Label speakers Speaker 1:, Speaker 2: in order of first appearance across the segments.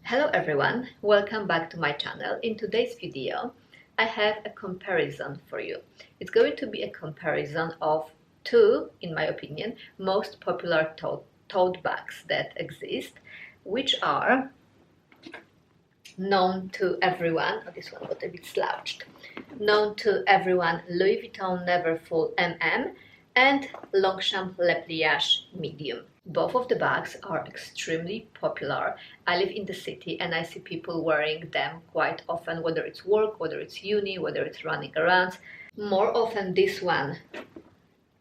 Speaker 1: Hello everyone, welcome back to my channel. In today's video I have a comparison for you. It's going to be a comparison of two, in my opinion, most popular tote bags that exist, which are known to everyone. Oh, this one got a bit slouched. Known to everyone, Louis Vuitton Neverfull MM and Longchamp Le Pliage Medium. Both of the bags are extremely popular. I live in the city and I see people wearing them quite often, whether it's work, whether it's uni, whether it's running errands. More often this one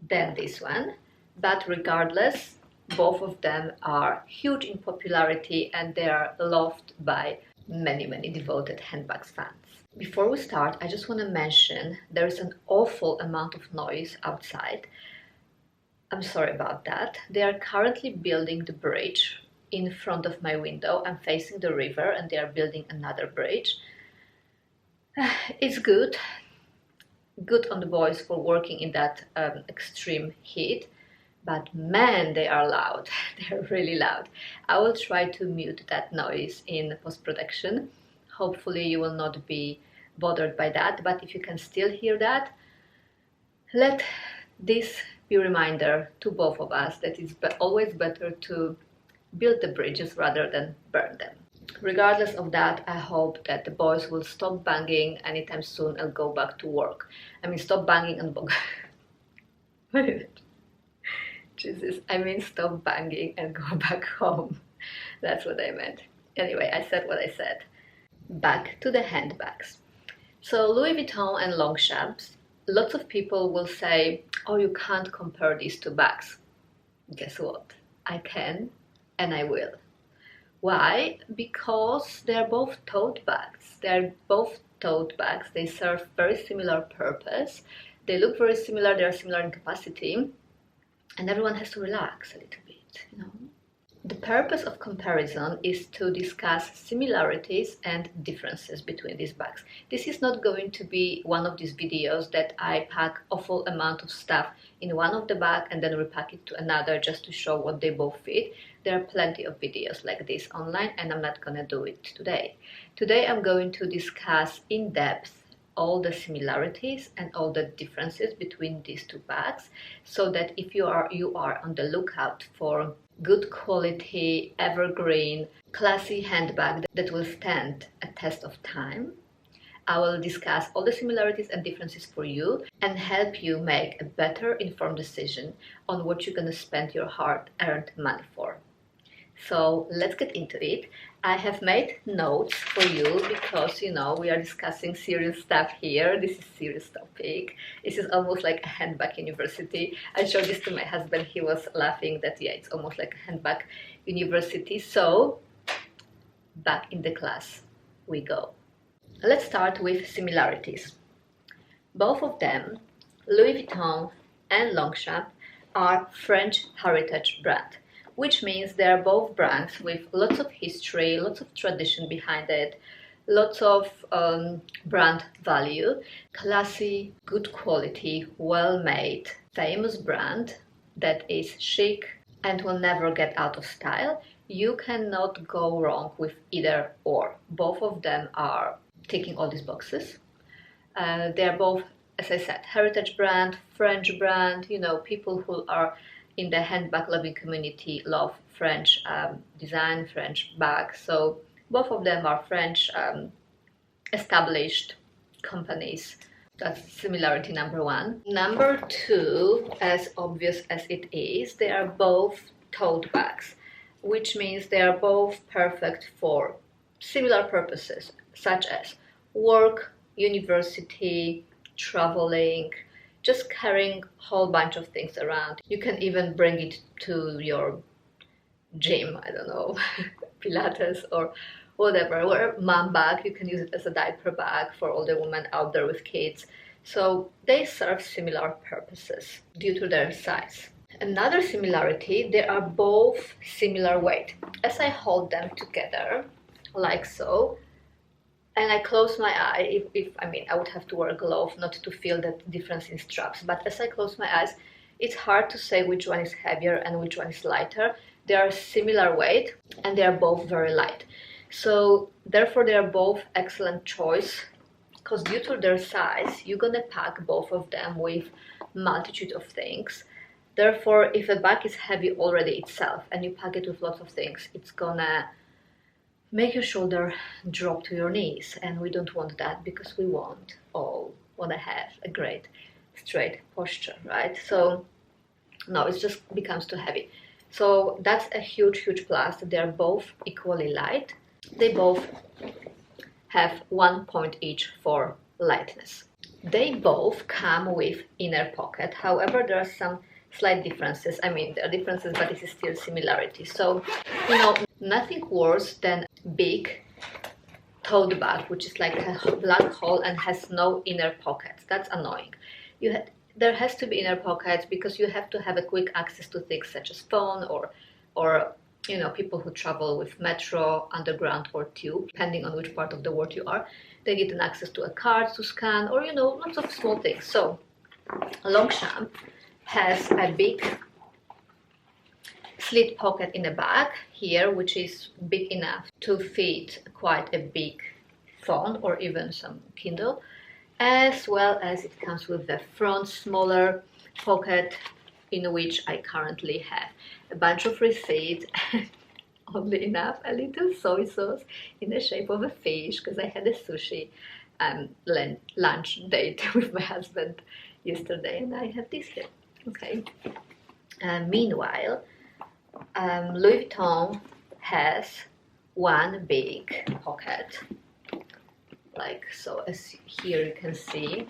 Speaker 1: than this one, but regardless, both of them are huge in popularity and they are loved by many devoted handbags fans. Before we start, I just want to mention there is an awful amount of noise outside. I'm sorry about that. They are currently building the bridge in front of my window. I'm facing the river and they are building another bridge. It's good on the boys for working in that extreme heat, but man, they are loud. They're really loud. I will try to mute that noise in post-production. Hopefully you will not be bothered by that, but if you can still hear that, let this be a reminder to both of us that it's always better to build the bridges rather than burn them. Regardless of that, I hope that the boys will stop banging anytime soon and go back to work. I mean, stop banging and Jesus, I mean stop banging and go back home. That's what I meant. Anyway, I said what I said. Back to the handbags. So Louis Vuitton and Longchamp, lots of people will say, oh, you can't compare these two bags. Guess what? I can and I will. Why? Because they're both tote bags. They're both tote bags. They serve very similar purpose. They look very similar. They're similar in capacity. And everyone has to relax a little bit, you know. The purpose of comparison is to discuss similarities and differences between these bags. This is not going to be one of these videos that I pack awful amount of stuff in one of the bag and then repack it to another just to show what they both fit. There are plenty of videos like this online and I'm not gonna do it today. Today I'm going to discuss in depth all the similarities and all the differences between these two bags, so that if you are on the lookout for good quality, evergreen, classy handbag that will stand a test of time, I will discuss all the similarities and differences for you and help you make a better informed decision on what you're going to spend your hard-earned money for. So let's get into it. I have made notes for you because, you know, we are discussing serious stuff here. This is a serious topic. This is almost like a handbag university. I showed this to my husband. He was laughing that, yeah, it's almost like a handbag university. So back in the class we go. Let's start with similarities. Both of them, Louis Vuitton and Longchamp, are French heritage brand, which means they are both brands with lots of history, lots of tradition behind it, lots of brand value, classy, good quality, well-made, famous brand that is chic and will never get out of style. You cannot go wrong with either or. Both of them are ticking all these boxes. They are both, as I said, heritage brand, French brand. You know, people who are in the handbag loving community love French design, French bags. So both of them are French established companies. That's similarity number one. Number two, as obvious as it is, they are both tote bags, which means they are both perfect for similar purposes, such as work, university, traveling, just carrying a whole bunch of things around. You can even bring it to your gym, I don't know, Pilates or whatever. Or a mom bag, you can use it as a diaper bag for all the women out there with kids. So they serve similar purposes due to their size. Another similarity, they are both similar weight. As I hold them together, like so, and I close my eye, I would have to wear a glove not to feel the difference in straps, but as I close my eyes, it's hard to say which one is heavier and which one is lighter. They are similar weight and they are both very light. So therefore they are both excellent choice, because due to their size you're gonna pack both of them with multitude of things. Therefore, if a bag is heavy already itself and you pack it with lots of things, it's gonna make your shoulder drop to your knees, and we don't want that, because we all want to have a great straight posture, right? So no, it just becomes too heavy. So that's a huge plus, that they're both equally light. They both have 1 point each for lightness. They both come with inner pocket. However, there are some slight differences. I mean, there are differences, but this is still similarity. So, you know, nothing worse than big tote bag, which is like a black hole and has no inner pockets. That's annoying. There has to be inner pockets, because you have to have a quick access to things such as phone or you know, people who travel with metro, underground or tube, depending on which part of the world you are. They need an access to a card to scan, or you know, lots of small things. So Longchamp has a big slit pocket in the back here, which is big enough to fit quite a big phone or even some Kindle, as well as it comes with the front smaller pocket, in which I currently have a bunch of receipts and oddly enough a little soy sauce in the shape of a fish, because I had a sushi lunch date with my husband yesterday, and I have this here. Okay. Meanwhile, Louis Vuitton has one big pocket, like so. As here you can see,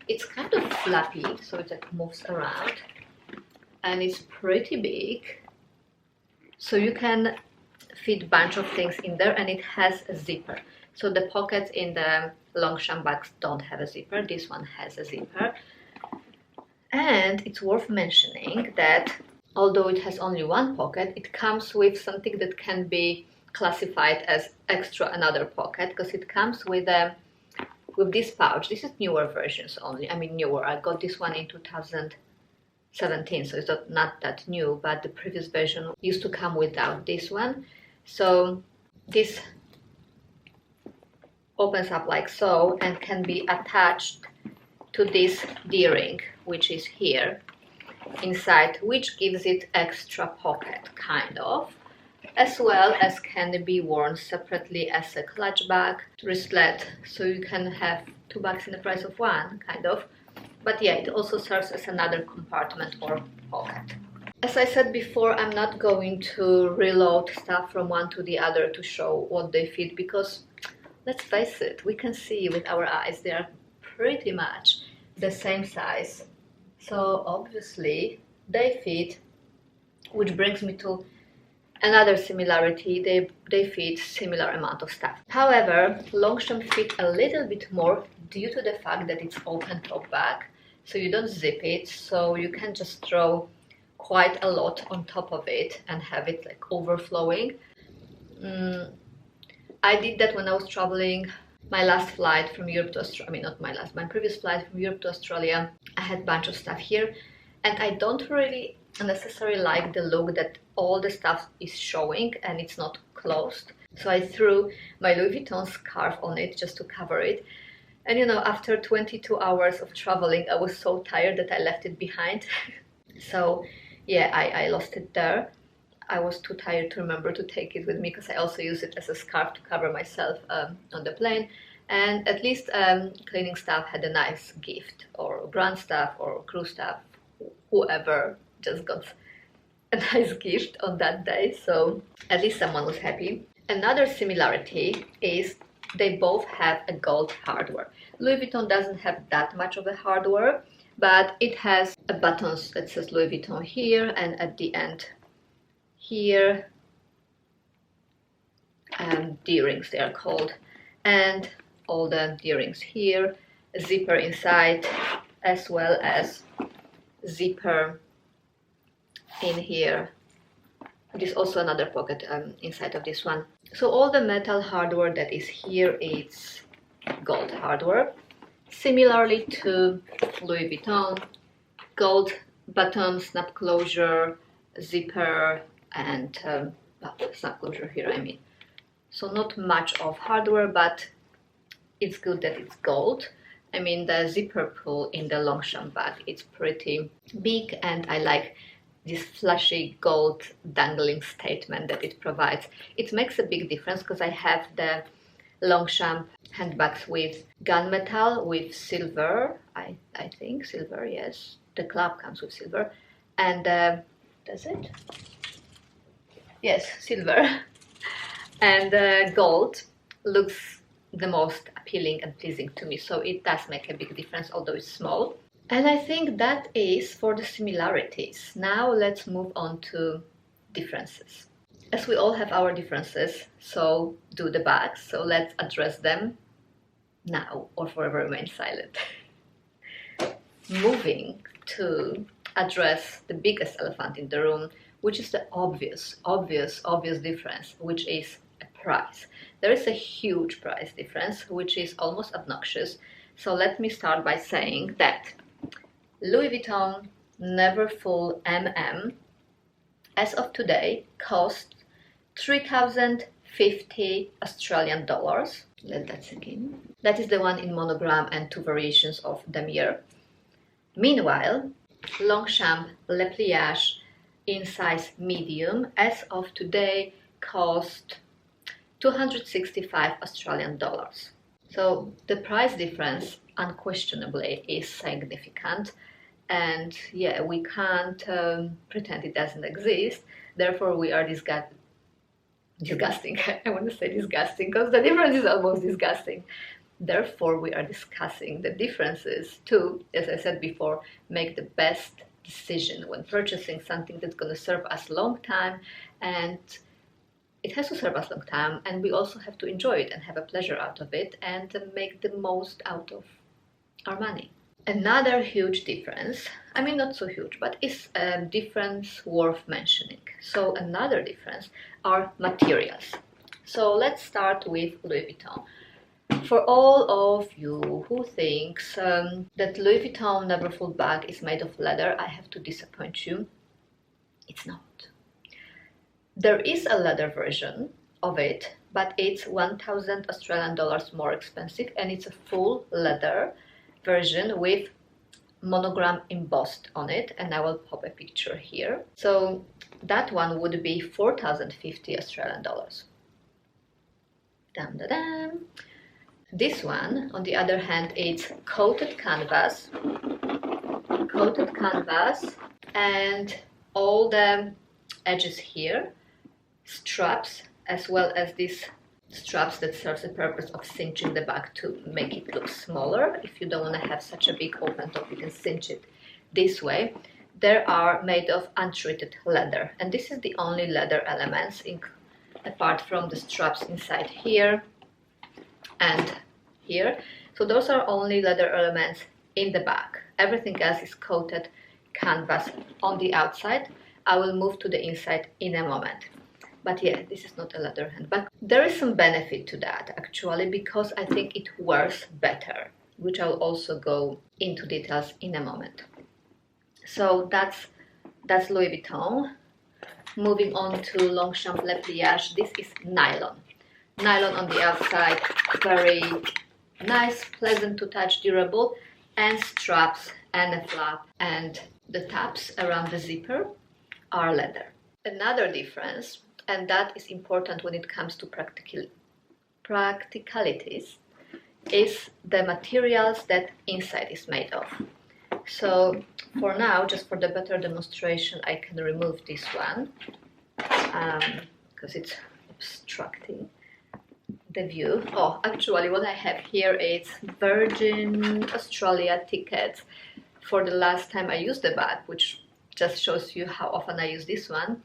Speaker 1: it's kind of flappy, so it like moves around, and it's pretty big, so you can fit a bunch of things in there, and it has a zipper. So the pockets in the Longchamp bags don't have a zipper. This one has a zipper. And it's worth mentioning that although it has only one pocket, it comes with something that can be classified as extra another pocket, because it comes with this pouch. This is newer versions only. I mean newer. I got this one in 2017, so it's not that new, but the previous version used to come without this one. So this opens up like so and can be attached to this D-ring, which is here inside, which gives it extra pocket, kind of, as well as can be worn separately as a clutch bag, wristlet, so you can have two bags in the price of one, kind of. But yeah, it also serves as another compartment or pocket. As I said before, I'm not going to reload stuff from one to the other to show what they fit, because let's face it, we can see with our eyes they are pretty much the same size. So obviously they fit, which brings me to another similarity. They fit similar amount of stuff. However, Longchamp fit a little bit more due to the fact that it's open top bag, so you don't zip it, so you can just throw quite a lot on top of it and have it like overflowing. I did that when I was traveling. My last flight from Europe to Australia, I mean not my last, my previous flight from Europe to Australia, I had a bunch of stuff here, and I don't really necessarily like the look that all the stuff is showing and it's not closed. So I threw my Louis Vuitton scarf on it just to cover it. And you know, after 22 hours of traveling, I was so tired that I left it behind. So yeah, I lost it there. I was too tired to remember to take it with me, because I also use it as a scarf to cover myself on the plane. And at least cleaning staff had a nice gift, or ground staff or crew staff, whoever just got a nice gift on that day. So at least someone was happy. Another similarity is they both have a gold hardware. Louis Vuitton doesn't have that much of a hardware, but it has a buttons that says Louis Vuitton here, and at the end here, D-rings they are called, and all the D-rings here, a zipper inside, as well as zipper in here. There's also another pocket inside of this one. So all the metal hardware that is here is gold hardware. Similarly to Louis Vuitton, gold button, snap closure, zipper, and snap closure here, I mean. so not much of hardware, but it's good that it's gold. I mean, the zipper pull in the Longchamp bag, it's pretty big, and I like this flashy gold dangling statement that it provides. It makes a big difference because I have the Longchamp handbags with gunmetal, with silver, I think, silver, yes. The club comes with silver, and does it? Yes, silver. And gold looks the most appealing and pleasing to me, so it does make a big difference, although it's small. And I think that is for the similarities. Now let's move on to differences. As we all have our differences, so do the bags, so let's address them now or forever remain silent. Moving to address the biggest elephant in the room, which is the obvious difference, which is a price. There is a huge price difference, which is almost obnoxious. So let me start by saying that Louis Vuitton Neverfull MM, as of today, cost 3,050 Australian dollars. Let that sink in. That is the one in monogram and 2 variations of damier. Meanwhile, Longchamp Le Pliage in size medium, as of today, cost 265 Australian dollars. So the price difference unquestionably is significant, and yeah, we can't pretend it doesn't exist. Therefore, we are disgusting. I want to say disgusting because the difference is almost disgusting. Therefore, we are discussing the differences to, as I said before, make the best decision when purchasing something that's going to serve us a long time, and it has to serve us a long time, and we also have to enjoy it and have a pleasure out of it and make the most out of our money. Another huge difference, I mean not so huge, but is a difference worth mentioning. So another difference are materials. So let's start with Louis Vuitton. For all of you who thinks that Louis Vuitton Neverfull bag is made of leather, I have to disappoint you. It's not. There is a leather version of it, but it's 1,000 Australian dollars more expensive, and it's a full leather version with monogram embossed on it, and I will pop a picture here. So that one would be 4,050 Australian dollars. Dum da dum. This one, on the other hand, is coated canvas, and all the edges here, straps, as well as these straps that serves the purpose of cinching the bag to make it look smaller. If you don't want to have such a big open top, you can cinch it this way. They are made of untreated leather, and this is the only leather elements apart from the straps inside here and here. So those are only leather elements in the bag. Everything else is coated canvas on the outside. I will move to the inside in a moment. But yeah, this is not a leather handbag. There is some benefit to that actually, because I think it wears better, which I'll also go into details in a moment. So that's Louis Vuitton. Moving on to Longchamp Le Pliage. This is nylon. Nylon on the outside, very nice, pleasant to touch, durable, and straps and a flap, and the tabs around the zipper are leather. Another difference, and that is important when it comes to practicalities, is the materials that inside is made of. So for now, just for the better demonstration, I can remove this one because it's obstructing the view. Oh, actually what I have here is Virgin Australia tickets for the last time I used the bag, which just shows you how often I use this one.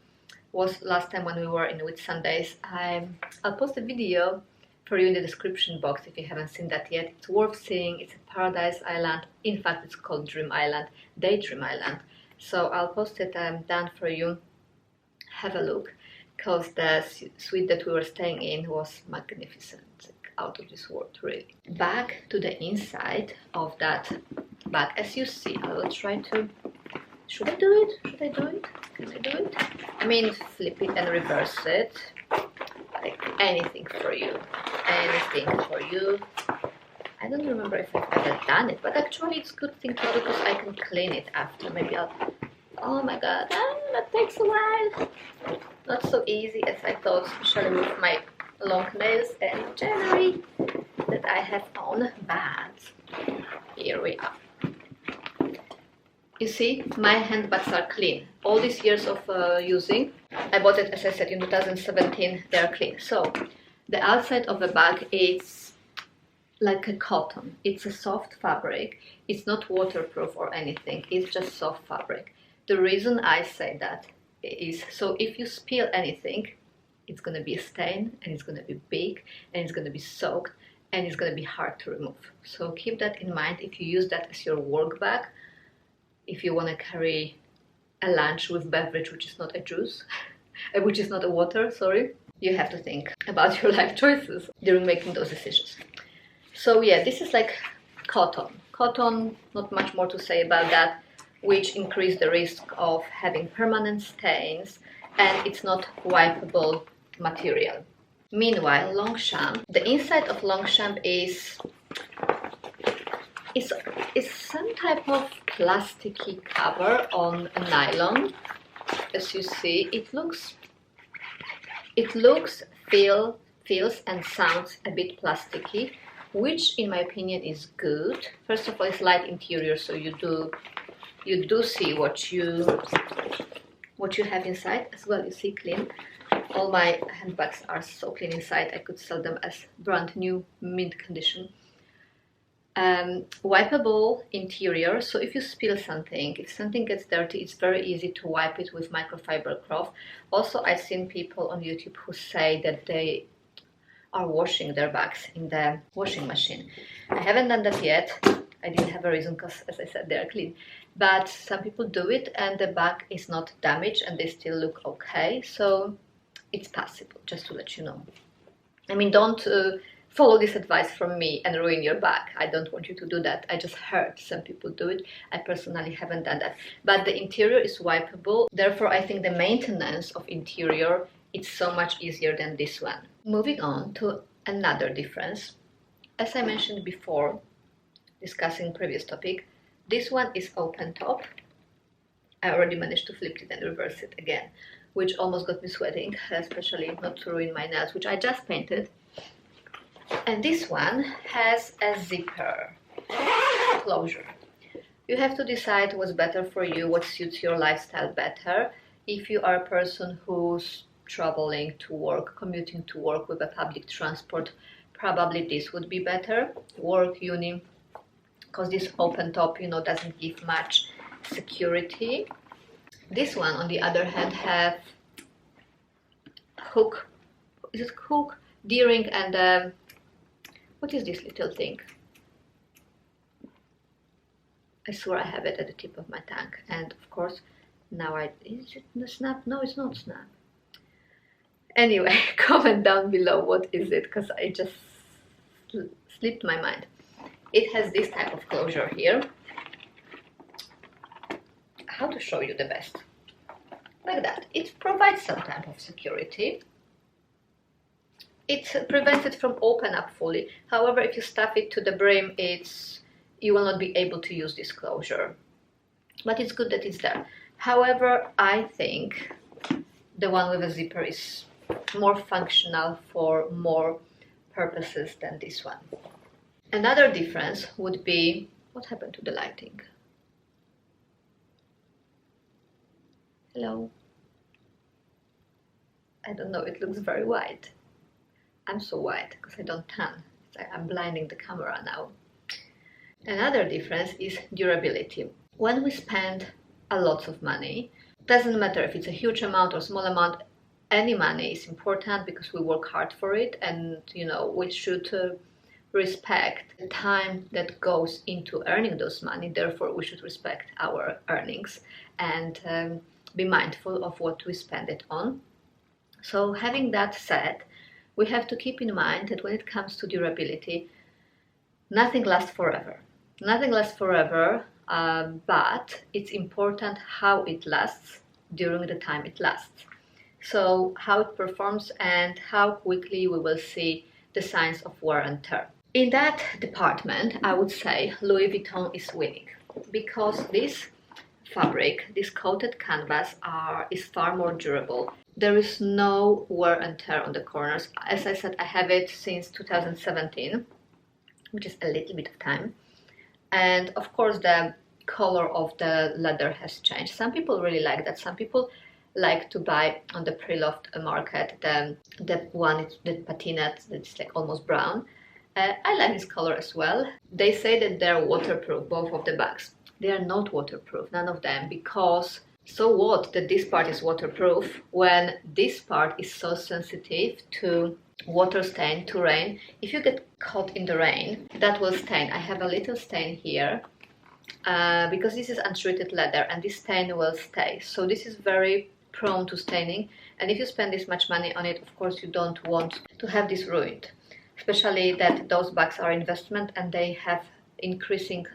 Speaker 1: Was last time when we were in Whitsundays. I'll post a video for you in the description box if you haven't seen that yet. It's worth seeing. It's a paradise island. In fact, it's called Dream Island, Daydream Island. So I'll post it down for you. Have a look, because the suite that we were staying in was magnificent, like out of this world, really. Back to the inside of that bag. As you see, I will try to... Should I do it? Can I do it? I mean, flip it and reverse it. Like anything for you. Anything for you. I don't remember if I've ever done it, but actually it's a good thing to do because I can clean it after. Maybe I'll... Oh my god, that takes a while. Not so easy as I thought, especially with my long nails and jewelry that I have on. But here we are. You see, my handbags are clean. All these years of using, I bought it, as I said, in 2017, they are clean. So the outside of the bag is like a cotton. It's a soft fabric. It's not waterproof or anything. It's just soft fabric. The reason I say that is so if you spill anything, it's going to be a stain and it's going to be big and it's going to be soaked and it's going to be hard to remove. So keep that in mind if you use that as your work bag. If you want to carry a lunch with beverage which is not a juice, which is not a water, sorry, you have to think about your life choices during making those decisions. So yeah, this is like cotton. Cotton, not much more to say about that, which increase the risk of having permanent stains, and it's not wipeable material. Meanwhile, Longchamp, the inside of Longchamp is some type of plasticky cover on a nylon. As you see, it looks, feels and sounds a bit plasticky, which in my opinion is good. First of all, it's light interior, so you do see what you have inside as well. You see, clean. All my handbags are so clean inside. I could sell them as brand new, mint condition. Wipeable interior, so if you spill something, if something gets dirty, it's very easy to wipe it with microfiber cloth. Also, I've seen people on YouTube who say that they are washing their bags in the washing machine. I haven't done that yet. I didn't have a reason because, as I said, they are clean. But some people do it and the bag is not damaged and they still look okay. So it's possible, just to let you know. I mean, don't follow this advice from me and ruin your bag. I don't want you to do that. I just heard some people do it. I personally haven't done that. But the interior is wipeable. Therefore, I think the maintenance of interior is so much easier than this one. Moving on to another difference. As I mentioned before, discussing previous topic, this one is open top. I already managed to flip it and reverse it again, which almost got me sweating, especially not to ruin my nails, which I just painted. And this one has a zipper closure. You have to decide what's better for you, what suits your lifestyle better. If you are a person who's traveling to work, commuting to work with a public transport, probably this would be better. Work, uni, because this open top, you know, doesn't give much security. This one, on the other hand, have hook. Is it hook? D-ring and what is this little thing? I swear I have it at the tip of my tongue. And of course, now is it the snap? No, it's not snap. Anyway, comment down below what is it, because I just slipped my mind. It has this type of closure here. How to show you the best? Like that. It provides some type of security. It prevents it from open up fully. However, if you stuff it to the brim, you will not be able to use this closure. But it's good that it's there. However, I think the one with a zipper is more functional for more purposes than this one. Another difference would be, what happened to the lighting? Hello? I don't know, it looks very white. I'm so white because I don't tan. It's like I'm blinding the camera now. Another difference is durability. When we spend a lot of money, doesn't matter if it's a huge amount or small amount, any money is important because we work hard for it, and you know, we should respect the time that goes into earning those money. Therefore, we should respect our earnings and be mindful of what we spend it on. So having that said, we have to keep in mind that when it comes to durability, nothing lasts forever. Nothing lasts forever, but it's important how it lasts during the time it lasts. So how it performs and how quickly we will see the signs of wear and tear. In that department, I would say Louis Vuitton is winning, because this fabric, this coated canvas is far more durable. There is no wear and tear on the corners. As I said, I have it since 2017, which is a little bit of time. And of course the color of the leather has changed. Some people really like that. Some people like to buy on the pre-loved market the one, the patinette, that's like almost brown. I like this color as well. They say that they're waterproof, both of the bags. They are not waterproof, none of them, because so what that this part is waterproof when this part is so sensitive to water stain, to rain. If you get caught in the rain, that will stain. I have a little stain here because this is untreated leather and this stain will stay. So this is very prone to staining, and if you spend this much money on it, of course you don't want to have this ruined, especially that those bags are investment and they have increasing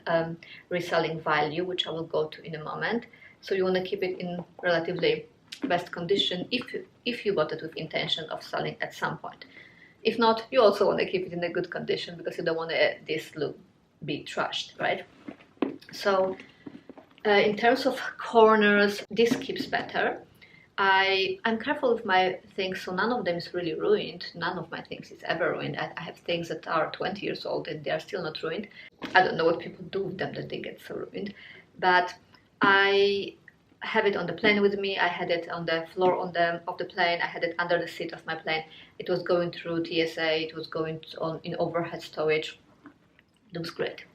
Speaker 1: reselling value, which I will go to in a moment. So you want to keep it in relatively best condition if you bought it with intention of selling at some point. If not, you also want to keep it in a good condition because you don't want this look be trashed, right? So in terms of corners, this keeps better. I'm careful with my things, so none of them is really ruined. None of my things is ever ruined. I have things that are 20 years old and they are still not ruined. I don't know what people do with them that they get so ruined, but I have it on the plane with me. I had it on the floor of the plane. I had it under the seat of my plane. It was going through TSA. It was going on in overhead storage. It looks great.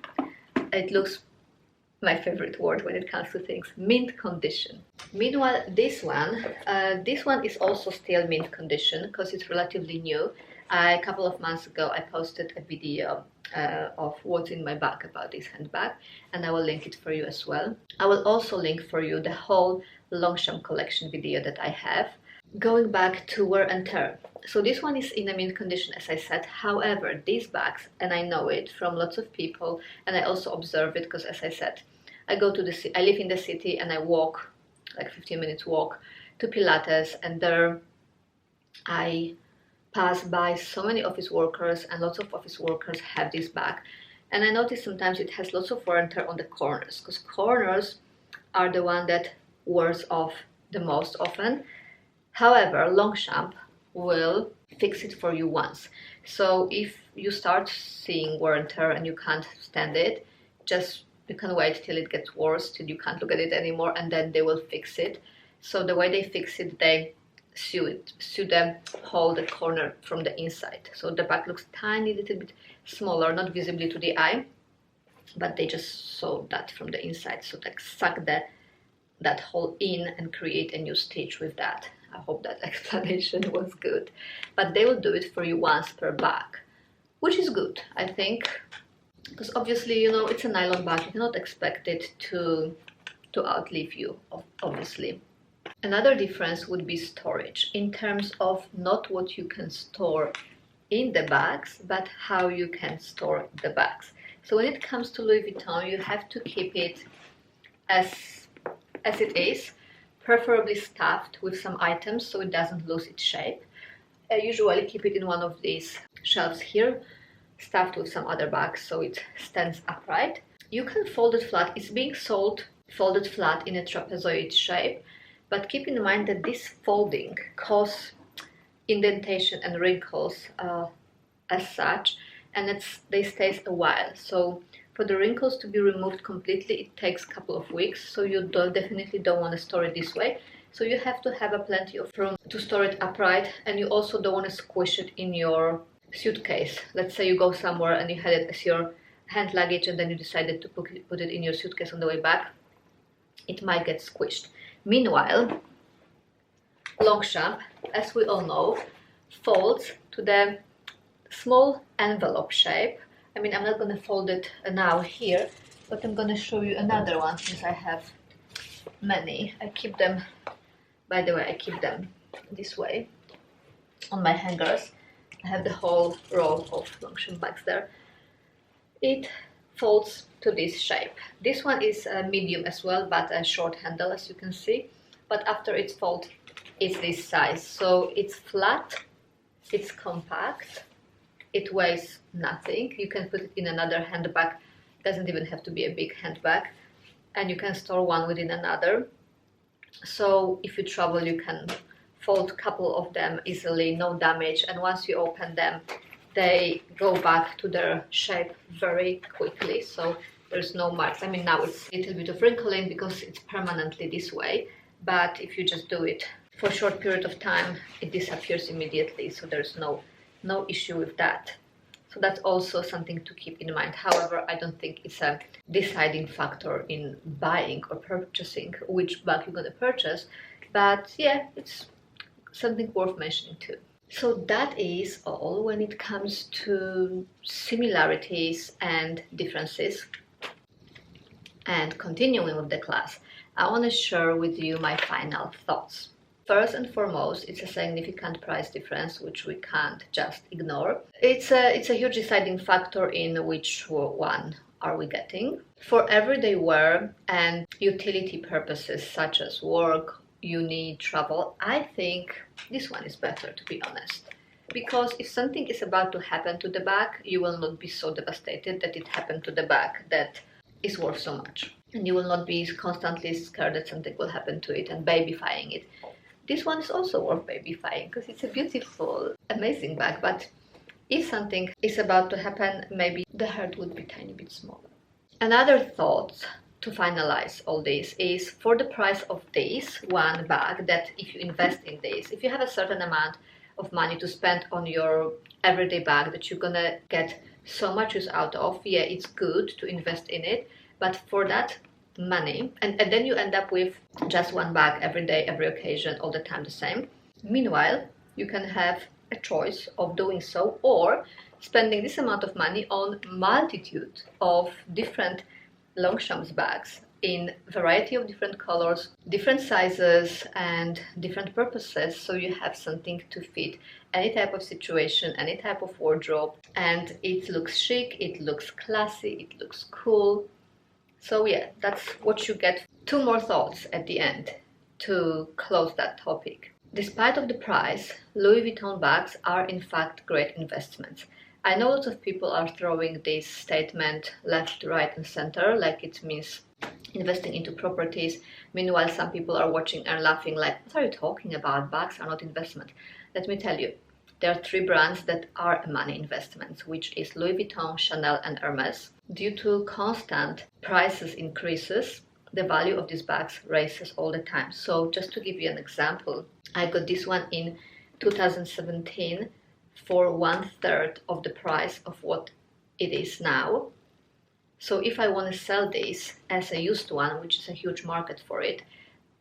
Speaker 1: It looks my favorite word when it comes to things, mint condition. Meanwhile, this one is also still mint condition because it's relatively new. A couple of months ago I posted a video of what's in my bag about this handbag, and I will link it for you as well. I will also link for you the whole Longchamp collection video that I have. Going back to wear and tear. So this one is in a mint condition, as I said. However, these bags, and I know it from lots of people, and I also observe it because, as I said, I live in the city and I walk, like 15 minutes walk, to Pilates, and there I pass by so many office workers, and lots of office workers have this bag. And I notice sometimes it has lots of wear and tear on the corners, because corners are the one that wears off the most often. However, Longchamp will fix it for you once. So if you start seeing wear and tear and you can't stand it, you can wait till it gets worse, till you can't look at it anymore, and then they will fix it. So the way they fix it, they sew the hole, the corner from the inside. So the bag looks tiny little bit smaller, not visibly to the eye, but they just sew that from the inside. So like suck that hole in and create a new stitch with that. I hope that explanation was good. But they will do it for you once per bag, which is good, I think. Because obviously, you know, it's a nylon bag. You cannot expect it to outlive you, obviously. Another difference would be storage, in terms of not what you can store in the bags, but how you can store the bags. So when it comes to Louis Vuitton, you have to keep it as it is, preferably stuffed with some items so it doesn't lose its shape. I usually keep it in one of these shelves here, stuffed with some other bags so it stands upright. You can fold it flat. It's being sold folded flat in a trapezoid shape, but keep in mind that this folding causes indentation and wrinkles as such, and they stay a while. So for the wrinkles to be removed completely, it takes a couple of weeks, so you definitely don't want to store it this way. So you have to have plenty of room to store it upright, and you also don't want to squish it in your suitcase. Let's say you go somewhere and you had it as your hand luggage and then you decided to put it in your suitcase on the way back. It might get squished. Meanwhile, Longchamp, as we all know, folds to the small envelope shape. I mean, I'm not going to fold it now here, but I'm going to show you another one since I have many. I keep them, by the way, I keep them this way on my hangers. I have the whole row of Longchamp bags there. It folds to this shape. This one is medium as well, but a short handle, as you can see. but after it's folded, it's this size. So it's flat, it's compact, it weighs nothing. You can put it in another handbag, doesn't even have to be a big handbag, and you can store one within another. So if you travel, you can fold a couple of them easily, no damage, and once you open them, they go back to their shape very quickly. So there's no marks. I mean, now it's a little bit of wrinkling because it's permanently this way, but if you just do it for a short period of time, it disappears immediately, so there's no issue with that. So that's also something to keep in mind. However, I don't think it's a deciding factor in buying or purchasing which bag you're going to purchase, but yeah, it's something worth mentioning too. So that is all when it comes to similarities and differences. And continuing with the class, I want to share with you my final thoughts. First and foremost, it's a significant price difference which we can't just ignore. It's a huge deciding factor in which one are we getting. For everyday wear and utility purposes such as work, uni, travel, I think this one is better, to be honest. Because if something is about to happen to the bag, you will not be so devastated that it happened to the bag that is worth so much. And you will not be constantly scared that something will happen to it and babyfying it. This one is also worth babyfying because it's a beautiful, amazing bag. But if something is about to happen, maybe the hurt would be a tiny bit smaller. Another thought to finalize all this is, for the price of this one bag, that if you invest in this, if you have a certain amount of money to spend on your everyday bag that you're gonna get so much use out of, yeah, it's good to invest in it, but for that money, and then you end up with just one bag every day, every occasion, all the time the same. Meanwhile, you can have a choice of doing so, or spending this amount of money on multitude of different Longchamp's bags in variety of different colors, different sizes, and different purposes, so you have something to fit any type of situation, any type of wardrobe, and it looks chic, it looks classy, it looks cool. So yeah, that's what you get. Two more thoughts at the end to close that topic. Despite of the price, Louis Vuitton bags are in fact great investments. I know lots of people are throwing this statement left, right and center, like it means investing into properties. Meanwhile, some people are watching and laughing like, what are you talking about? Bags are not investment. Let me tell you, there are three brands that are money investments, which is Louis Vuitton, Chanel and Hermes. Due to constant prices increases, the value of these bags raises all the time. So just to give you an example, I got this one in 2017 for 1/3 of the price of what it is now. So if I want to sell this as a used one, which is a huge market for it,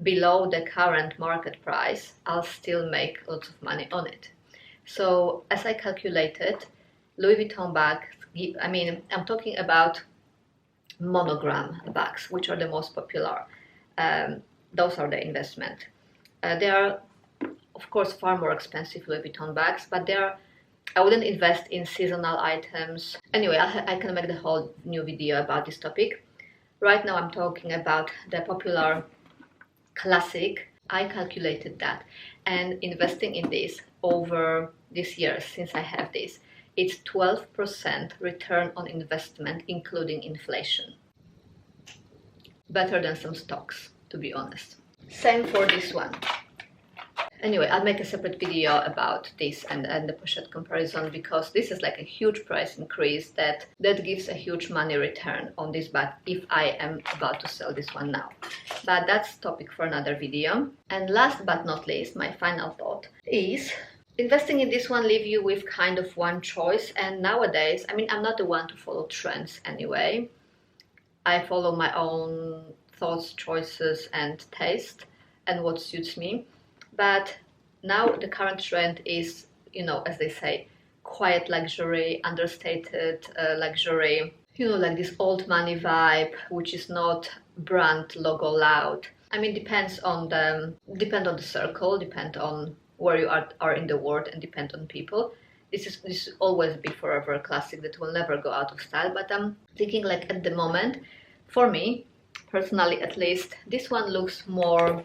Speaker 1: below the current market price, I'll still make lots of money on it. So as I calculated, Louis Vuitton bags, I mean, I'm talking about monogram bags, which are the most popular. Those are the investment. They are, of course, far more expensive Louis Vuitton bags, but I wouldn't invest in seasonal items. Anyway, I can make the whole new video about this topic. Right now I'm talking about the popular classic. I calculated that, and investing in this over this year, since I have this, it's 12% return on investment, including inflation. Better than some stocks, to be honest. Same for this one. Anyway, I'll make a separate video about this and the pochette comparison, because this is like a huge price increase that gives a huge money return on this bag if I am about to sell this one now. But that's topic for another video. And last but not least, my final thought is, investing in this one leave you with kind of one choice. And nowadays, I mean, I'm not the one to follow trends anyway. I follow my own thoughts, choices and taste and what suits me. But now the current trend is, you know, as they say, quiet luxury, understated luxury, you know, like this old money vibe, which is not brand logo loud. I mean, depend on the circle, depend on where you are in the world, and depend on people. This will always be forever a classic that will never go out of style. But I'm thinking, like, at the moment, for me personally at least, this one looks more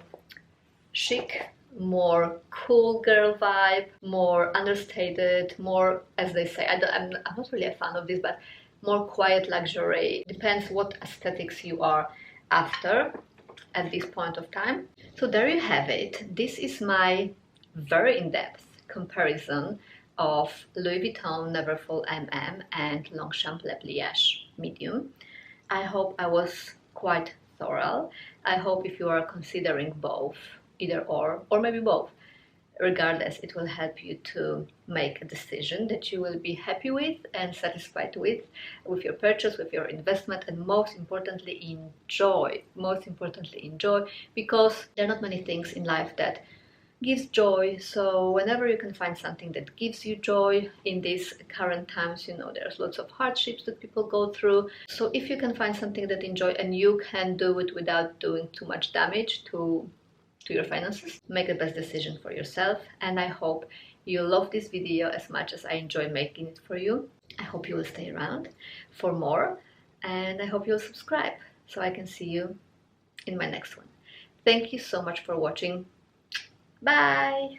Speaker 1: chic, more cool girl vibe, more understated, more, as they say, I'm not really a fan of this, but more quiet luxury. Depends what aesthetics you are after at this point of time. So there you have it. This is my very in-depth comparison of Louis Vuitton Neverfull MM and Longchamp Le Pliage Medium. I hope I was quite thorough. I hope if you are considering both, either or maybe both, regardless, it will help you to make a decision that you will be happy with and satisfied with your purchase, with your investment, and most importantly enjoy. Most importantly enjoy, because there are not many things in life that gives joy. So whenever you can find something that gives you joy in these current times, you know, there's lots of hardships that people go through. So if you can find something that you enjoy and you can do it without doing too much damage to your finances, make the best decision for yourself. And I hope you love this video as much as I enjoy making it for you. I hope you will stay around for more, and I hope you'll subscribe so I can see you in my next one. Thank you so much for watching. Bye!